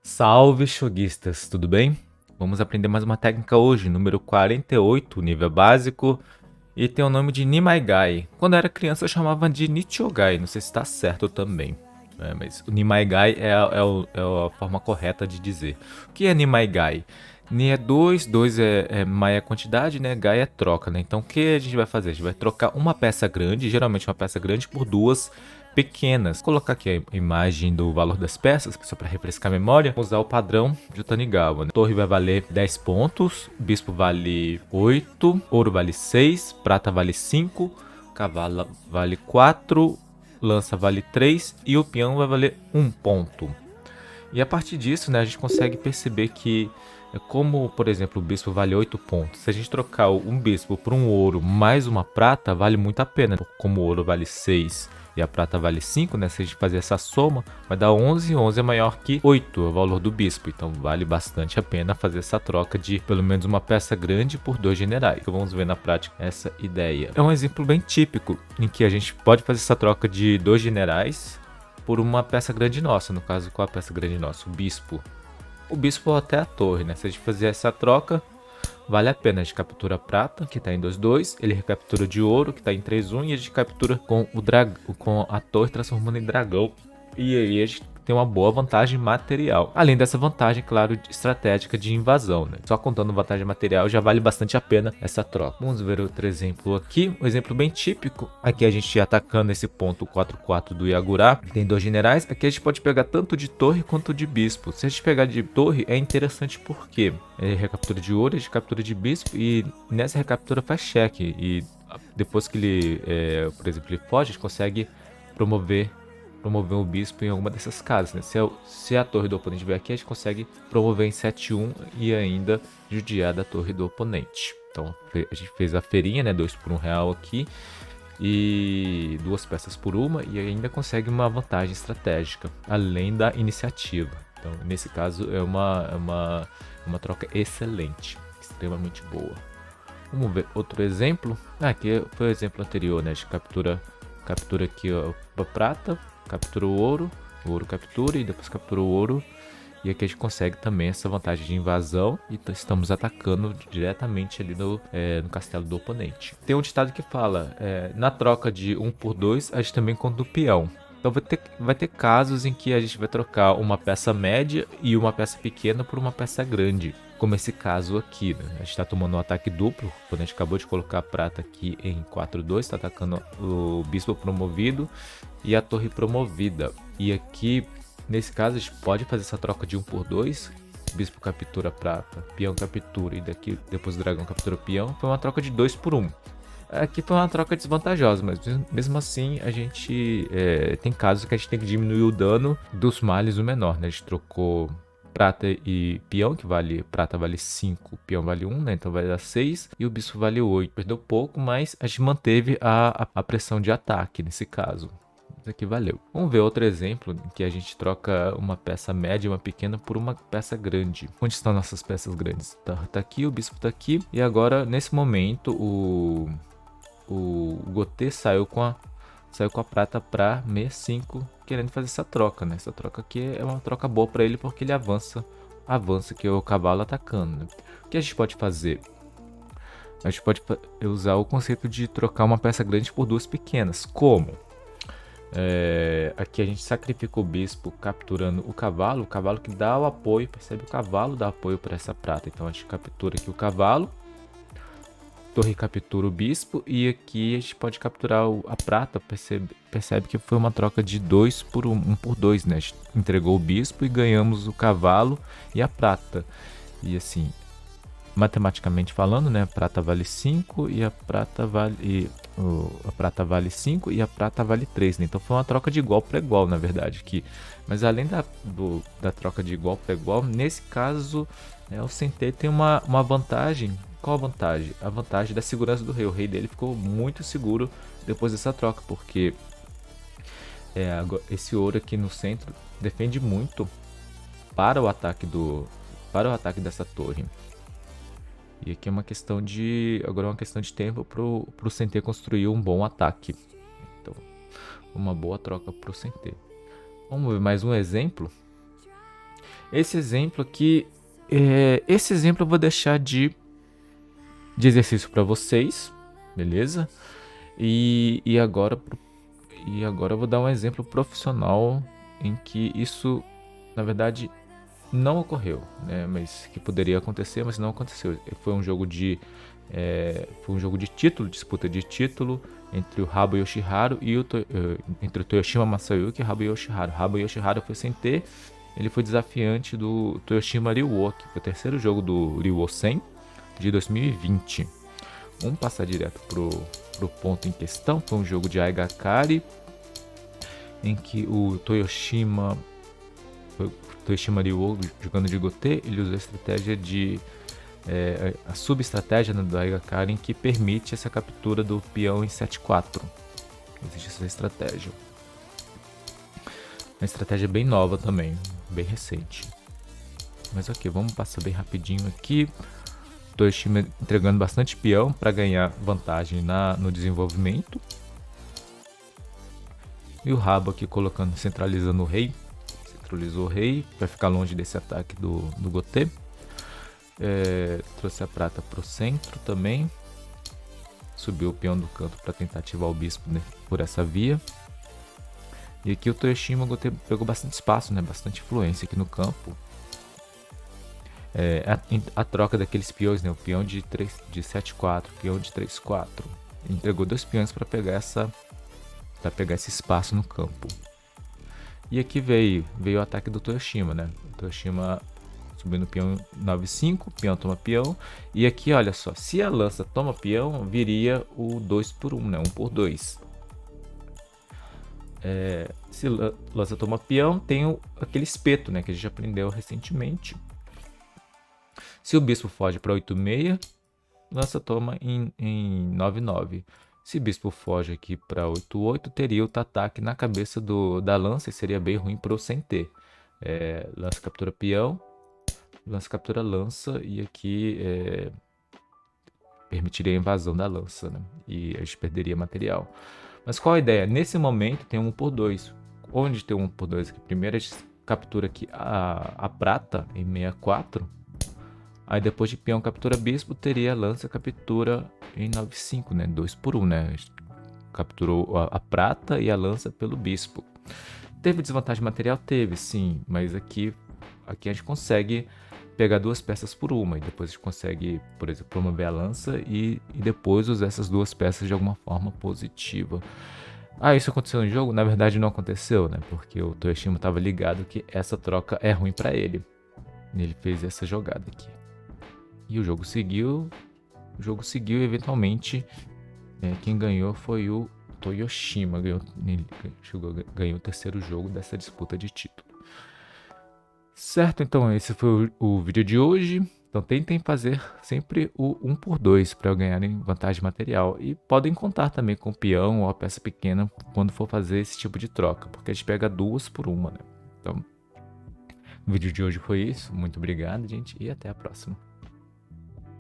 Salve, choguistas, tudo bem? Vamos aprender mais uma técnica hoje, número 48, nível básico, e tem o nome de Nimaigai. Quando eu era criança eu chamava de Nichogai, não sei se está certo também, mas o Nimaigai é a forma correta de dizer. O que é Nimaigai? Ni é 2, 2 é Mai é quantidade, né? Gai é troca, né? Então o que a gente vai fazer? A gente vai trocar uma peça grande, geralmente uma peça grande, por duas pequenas. Vou colocar aqui a imagem do valor das peças, só para refrescar a memória. Vou usar o padrão de Tanigawa, né? Torre vai valer 10 pontos, bispo vale 8, ouro vale 6, prata vale 5, cavalo vale 4, lança vale 3 e o peão vai valer 1 ponto. E a partir disso, né, a gente consegue perceber que, como, por exemplo, o bispo vale 8 pontos, se a gente trocar um bispo por um ouro mais uma prata, vale muito a pena. Como o ouro vale 6 e a prata vale 5, né, se a gente fazer essa soma, vai dar 11, 11 é maior que 8, é o valor do bispo. Então vale bastante a pena fazer essa troca de pelo menos uma peça grande por dois generais. Então, vamos ver na prática essa ideia. É um exemplo bem típico em que a gente pode fazer essa troca de dois generais por uma peça grande nossa. No caso, qual a peça grande nossa? O bispo. O bispo ou até a torre, né? Se a gente fazer essa troca, vale a pena. A gente captura a prata, que está em 2-2. Ele recaptura de ouro, que está em 3-1. E a gente captura com a torre, transformando em dragão. E aí a gente tem uma boa vantagem material. Além dessa vantagem, claro, estratégica de invasão, né? Só contando vantagem material já vale bastante a pena essa troca. Vamos ver outro exemplo aqui. Um exemplo bem típico. Aqui a gente atacando esse ponto 4-4 do Yagura. Tem dois generais. Aqui a gente pode pegar tanto de torre quanto de bispo. Se a gente pegar de torre, é interessante porque é recaptura de ouro, a gente captura de bispo. E nessa recaptura faz cheque. E depois que ele, por exemplo, ele foge, a gente consegue promover o bispo em alguma dessas casas, né? Se a torre do oponente vier aqui, a gente consegue promover em 7-1 e ainda judiar da torre do oponente. Então a gente fez a feirinha, né? 2 por R$1 aqui e 2 peças por uma, e ainda consegue uma vantagem estratégica, além da iniciativa. Então nesse caso é uma troca excelente, extremamente boa. Vamos ver outro exemplo. Aqui foi o exemplo anterior, né? A gente captura aqui a prata, captura o ouro captura e depois captura o ouro. E aqui a gente consegue também essa vantagem de invasão e estamos atacando diretamente ali no castelo do oponente. Tem um ditado que fala, na troca de 1 por 2, a gente também conta o peão. Então vai ter casos em que a gente vai trocar uma peça média e uma peça pequena por uma peça grande. Como esse caso aqui, né? A gente está tomando um ataque duplo. Quando a gente acabou de colocar a prata aqui em 4-2, está atacando o bispo promovido e a torre promovida. E aqui, nesse caso, a gente pode fazer essa troca de 1 por 2. Bispo captura prata, peão captura e depois o dragão captura o peão. Foi uma troca de 2 por 1. Aqui foi uma troca desvantajosa, mas mesmo assim a gente tem casos que a gente tem que diminuir o dano dos males o menor, né? A gente trocou prata e peão, que prata vale 5, peão vale 1, né? Então vai dar 6 e o bispo vale 8. Perdeu pouco, mas a gente manteve a pressão de ataque nesse caso. Isso aqui valeu. Vamos ver outro exemplo em que a gente troca uma peça média, uma pequena, por uma peça grande. Onde estão nossas peças grandes? Tá aqui, o bispo tá aqui. E agora, nesse momento, o Gotê saiu com a prata para 65, querendo fazer essa troca, né? Essa troca aqui é uma troca boa para ele porque ele avança que é o cavalo atacando, né? O que a gente pode fazer? A gente pode usar o conceito de trocar uma peça grande por duas pequenas. Como? Aqui a gente sacrifica o bispo capturando o cavalo que dá o apoio, percebe? O cavalo dá apoio para essa prata, então a gente captura aqui o cavalo. Torre captura o bispo e aqui a gente pode capturar a prata. Percebe que foi uma troca de 2 por 1 por 2, né? A gente entregou o bispo e ganhamos o cavalo e a prata. E assim, matematicamente falando, né? A prata vale 5 e a prata vale 5 e a prata vale 3, né? Então foi uma troca de igual para igual, na verdade, aqui. Mas além da troca de igual para igual, nesse caso, o Sentê tem uma vantagem. Qual a vantagem? A vantagem da segurança do rei. O rei dele ficou muito seguro depois dessa troca, porque esse ouro aqui no centro defende muito para o ataque dessa torre. E aqui é uma questão de tempo pro Sentê construir um bom ataque. Então, uma boa troca pro Sentê. Vamos ver mais um exemplo. Esse exemplo aqui, esse exemplo eu vou deixar de exercício para vocês, beleza? E agora eu vou dar um exemplo profissional em que isso, na verdade, não ocorreu, né? Mas que poderia acontecer, mas não aconteceu. Foi um jogo de título, disputa de título entre o Habo Yoshiharu e entre o Toyoshima Masayuki e o Habo Yoshiharu. Habo Yoshiharu foi sem T, ele foi desafiante do Toyoshima Ryu, que foi o terceiro jogo do Ryu 100 de 2020. Vamos passar direto pro ponto em questão. Foi um jogo de Aigakari em que o Toyoshima Ryu, jogando de Gote, ele usou a estratégia a sub-estratégia, né, do Aigakari, que permite essa captura do peão em 7-4. Existe essa estratégia. Uma estratégia bem nova também, bem recente. Mas ok, vamos passar bem rapidinho aqui. Toyoshima entregando bastante peão para ganhar vantagem no desenvolvimento. E o Rabo aqui centralizando o rei. Centralizou o rei para ficar longe desse ataque do Gote. Trouxe a prata pro centro também. Subiu o peão do canto para tentar ativar o bispo, né, por essa via. E aqui o Toyoshima pegou bastante espaço, né, bastante influência aqui no campo. A troca daqueles peões, né, o peão de 7-4, peão de 3-4. Entregou 2 peões para pegar esse espaço no campo. E aqui veio o ataque do Toyoshima, né? O Toyoshima subindo o peão 9-5, peão toma peão. E aqui, olha só, se a lança toma peão, viria o 2-1, né? 1-2. Se a lança toma peão, tem aquele espeto, né? Que a gente aprendeu recentemente. Se o bispo foge para 8-6, lança toma em 9-9. Se o bispo foge aqui para 8-8, teria o ataque na cabeça da lança e seria bem ruim para o sem T. Lança captura peão, lança captura lança e aqui permitiria a invasão da lança, né? E a gente perderia material. Mas qual a ideia? Nesse momento tem 1-2. Onde tem 1-2 aqui? Primeiro a gente captura aqui a prata em 6-4. Aí depois de peão captura bispo, teria a lança captura em 9-5, né? 2-1, né? Capturou a prata e a lança pelo bispo. Teve desvantagem material? Teve, sim. Mas aqui a gente consegue pegar 2 peças por uma. E depois a gente consegue, por exemplo, promover a lança e depois usar essas 2 peças de alguma forma positiva. Isso aconteceu no jogo? Na verdade não aconteceu, né? Porque o Toyoshima estava ligado que essa troca é ruim para ele. E ele fez essa jogada aqui. E o jogo seguiu e eventualmente quem ganhou foi o Toyoshima. Ganhou o terceiro jogo dessa disputa de título. Certo, então esse foi o vídeo de hoje. Então tentem fazer sempre o 1-2 para ganharem vantagem material. E podem contar também com o peão ou a peça pequena quando for fazer esse tipo de troca, porque a gente pega 2 por 1, né? Então, o vídeo de hoje foi isso. Muito obrigado, gente, e até a próxima.